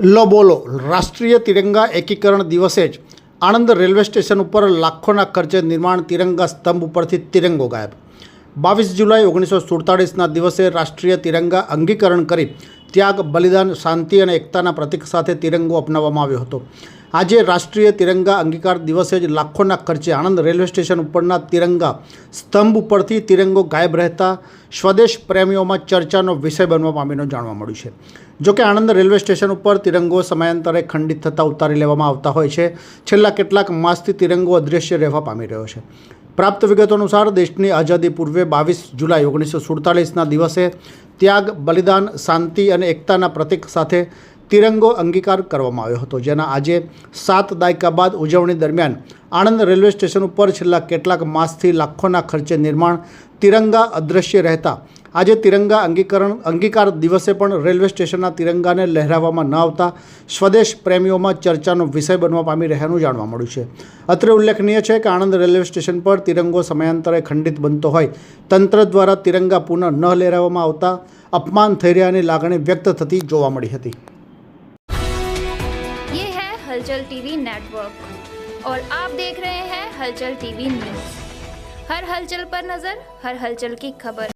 લો બોલો રાષ્ટ્રીય તિરંગા એકીકરણ દિવસે જ આણંદ રેલવે સ્ટેશન ઉપર લાખોના ખર્ચે નિર્માણ તિરંગા સ્તંભ ઉપરથી તિરંગો ગાયબ। 22 જુલાઈ 1947ના દિવસે રાષ્ટ્રીય તિરંગા અંગીકરણ કરી ત્યાગ, બલિદાન, શાંતિ અને એકતાના પ્રતીક સાથે તિરંગો અપનાવવામાં આવ્યો હતો। આજે રાષ્ટ્રીય તિરંગા અંગીકાર દિવસે જ લાખોના ખર્ચે આણંદ રેલવે સ્ટેશન ઉપરના તિરંગા સ્તંભ ઉપરથી તિરંગો ગાયબ રહેતા સ્વદેશ પ્રેમીઓમાં ચર્ચાનો વિષય બનવા પામીનો જાણવા મળ્યું છે। જોકે આણંદ રેલવે સ્ટેશન ઉપર તિરંગો સમયાંતરે ખંડિત થતાં ઉતારી લેવામાં આવતા હોય છે। છેલ્લા કેટલાક માસથી તિરંગો અદૃશ્ય રહેવા પામી રહ્યો છે। પ્રાપ્ત વિગતો અનુસાર દેશની આઝાદી પૂર્વે 22 જુલાઈ 1947ના દિવસે ત્યાગ, બલિદાન, શાંતિ અને એકતાના પ્રતીક સાથે તિરંગો અંગીકાર કરવામાં આવ્યો હતો, જેના આજે 7 દાયકા બાદ ઉજવણી દરમિયાન આણંદ રેલવે સ્ટેશન ઉપર છેલ્લા કેટલાક માસથી લાખોના ખર્ચે નિર્માણ તિરંગા અદૃશ્ય રહેતા આજે તિરંગા અંગીકાર દિવસે પણ રેલવે સ્ટેશનના તિરંગાને લહેરાવવામાં ન આવતા સ્વદેશ પ્રેમીઓમાં ચર્ચાનો વિષય બનવા પામી રહ્યાનું જાણવા મળ્યું છે। અત્રે ઉલ્લેખનીય છે કે આણંદ રેલવે સ્ટેશન પર તિરંગો સમયાંતરે ખંડિત બનતો હોય તંત્ર દ્વારા તિરંગા પુનઃ ન લહેરાવવામાં આવતા અપમાન થઈ રહ્યાની લાગણી વ્યક્ત થતી જોવા મળી હતી। ये है हलचल टीवी नेटवर्क और आप देख रहे हैं हलचल टीवी न्यूज। हर हलचल पर नजर, हर हलचल की खबर।